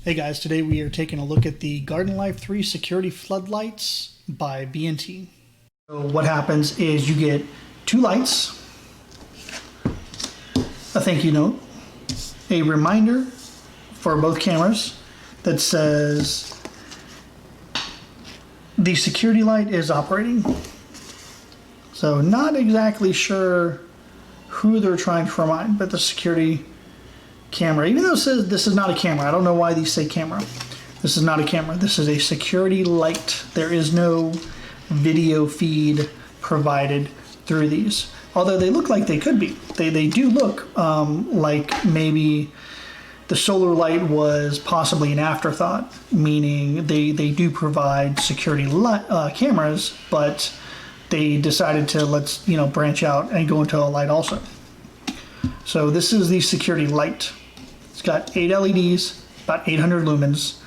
Hey guys, today we are taking a look at the GardenLife-3 security floodlights by BNT. So what happens is you get two lights, a thank you note, a reminder for both cameras that says the security light is operating. So not exactly sure who they're trying to remind, but the security camera, even though it says this is not a camera. I don't know why these say camera. This is not a camera. This is a security light. There is no video feed provided through these, although they look like they could be. They do look like maybe the solar light was possibly an afterthought, meaning they do provide security cameras, but they decided to branch out and go into a light also. So this is the security light. It's got 8 LEDs, about 800 lumens.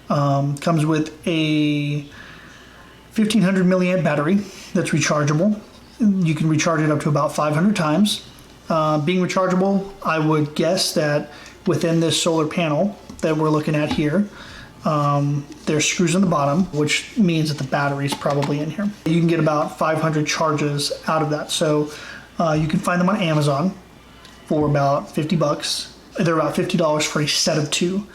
Comes with a 1500 milliamp battery that's rechargeable. You can recharge it up to about 500 times. Being rechargeable, I would guess that within this solar panel that we're looking at here, there's screws on the bottom, which means that the battery is probably in here. You can get about 500 charges out of that. So you can find them on Amazon for about 50 bucks. They're about $50 for a set of two.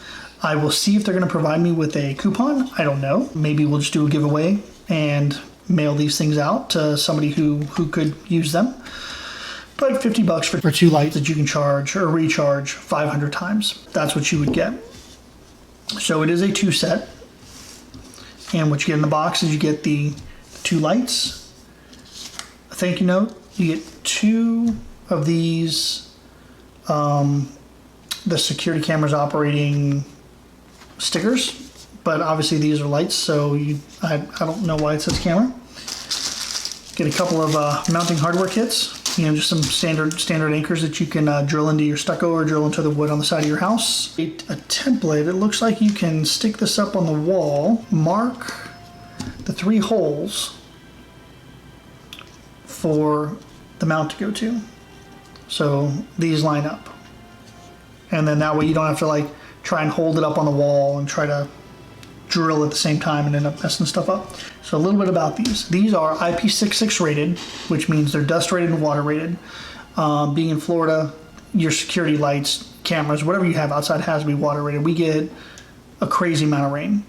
I will see if they're going to provide me with a coupon. I don't know. Maybe we'll just do a giveaway and mail these things out to somebody who could use them. But 50 bucks for two lights that you can charge or recharge 500 times. That's what you would get. So it is a two set. And what you get in the box is you get the two lights, a thank you note. You get two of these the security cameras operating stickers, but obviously these are lights, so I don't know why it says camera. Get a couple of mounting hardware kits, just some standard anchors that you can drill into your stucco or drill into the wood on the side of your house. A template. It looks like you can stick this up on the wall, mark the 3 holes for the mount to go to. So these line up. And then that way you don't have to try and hold it up on the wall and try to drill at the same time and end up messing stuff up. So a little bit about these. These are IP66 rated, which means they're dust rated and water rated. Being in Florida, your security lights, cameras, whatever you have outside has to be water rated. We get a crazy amount of rain.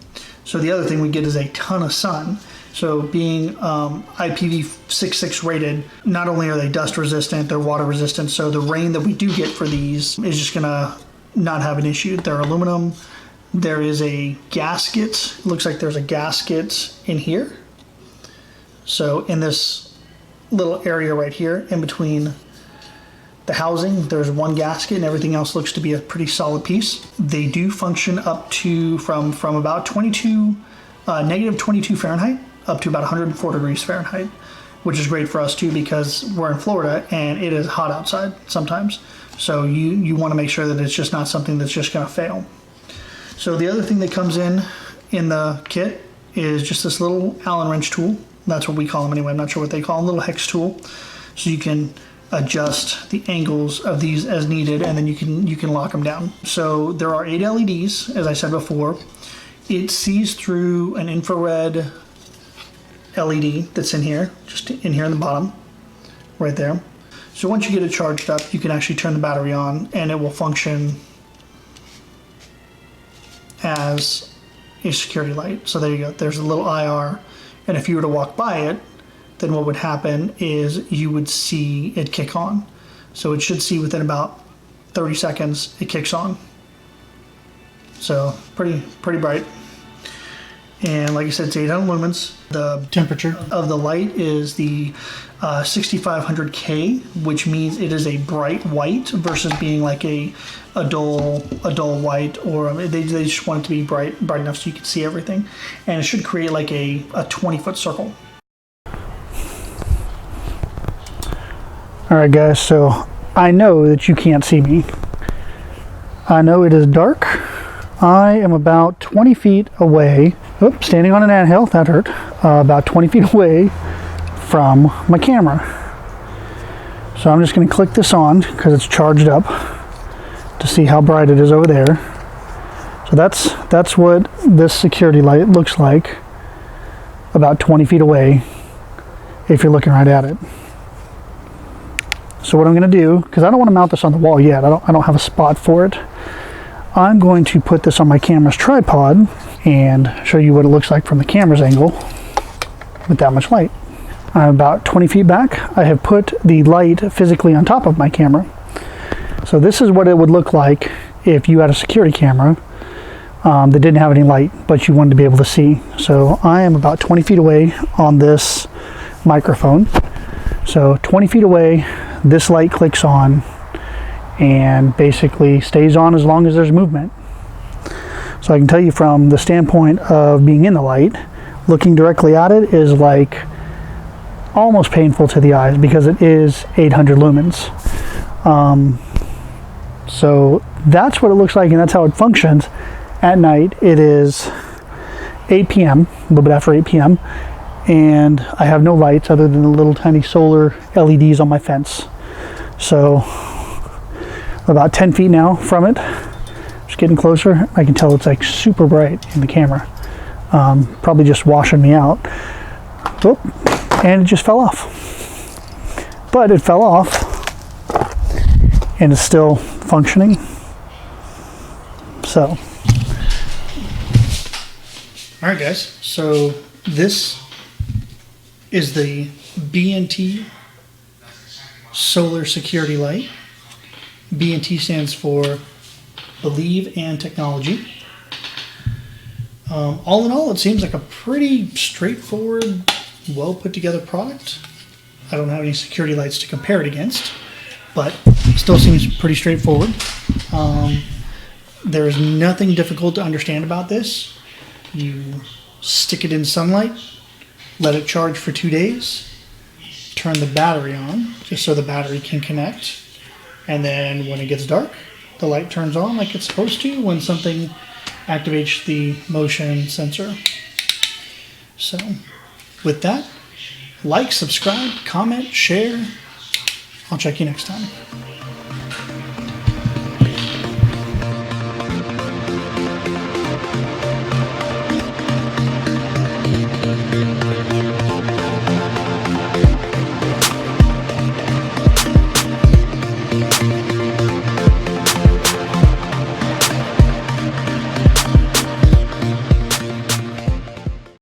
So the other thing we get is a ton of sun. So being IPv66 rated, not only are they dust resistant, they're water resistant. So the rain that we do get for these is just gonna not have an issue. They're aluminum. There is a gasket. It looks like there's a gasket in here. So in this little area right here, in between the housing, there's one gasket and everything else looks to be a pretty solid piece. They do function up to from about negative 22 Fahrenheit up to about 104 degrees Fahrenheit, which is great for us too because we're in Florida and it is hot outside sometimes. So you want to make sure that it's just not something that's just going to fail. So the other thing that comes in the kit is just this little Allen wrench tool. That's what we call them anyway. I'm not sure what they call them, little hex tool. So you can adjust the angles of these as needed, and then you can lock them down. So there are 8 LEDs, as I said before. It sees through an infrared LED that's in here, just in here in the bottom, right there. So once you get it charged up, you can actually turn the battery on and it will function as a security light. So there you go, there's a little IR. And if you were to walk by it, then what would happen is you would see it kick on. So it should see within about 30 seconds, it kicks on. So pretty bright. And like I said, it's 800 lumens. The temperature of the light is the 6500K, which means it is a bright white versus being like a dull white, or they just want it to be bright enough so you can see everything. And it should create like a 20-foot circle. All right, guys, so I know that you can't see me. I know it is dark. I am about 20 feet away. Oops, standing on an anthill, that hurt. About 20 feet away from my camera. So I'm just going to click this on because it's charged up to see how bright it is over there. So that's what this security light looks like about 20 feet away if you're looking right at it. So what I'm going to do, because I don't want to mount this on the wall yet, I don't have a spot for it. I'm going to put this on my camera's tripod and show you what it looks like from the camera's angle with that much light. I'm about 20 feet back. I have put the light physically on top of my camera. So this is what it would look like if you had a security camera that didn't have any light, but you wanted to be able to see. So I am about 20 feet away on this microphone. So 20 feet away, this light clicks on and basically stays on as long as there's movement. So I can tell you from the standpoint of being in the light, looking directly at it is like almost painful to the eyes because it is 800 lumens. So that's what it looks like, and that's how it functions at night. It is 8 p.m., a little bit after 8 p.m., and I have no lights other than the little tiny solar LEDs on my fence. So about 10 feet now from it, just getting closer. I can tell it's like super bright in the camera, probably just washing me out. Oop, and it just fell off. But it fell off and it's still functioning. So, all right guys, so this is the BNT solar security light. BNT stands for Believe and Technology. All in all, it seems like a pretty straightforward, well put together product. I don't have any security lights to compare it against, but it still seems pretty straightforward. There is nothing difficult to understand about this. You stick it in sunlight, let it charge for 2 days, turn the battery on just so the battery can connect, and then when it gets dark, the light turns on like it's supposed to when something activates the motion sensor. So with that, like, subscribe, comment, share. I'll check you next time.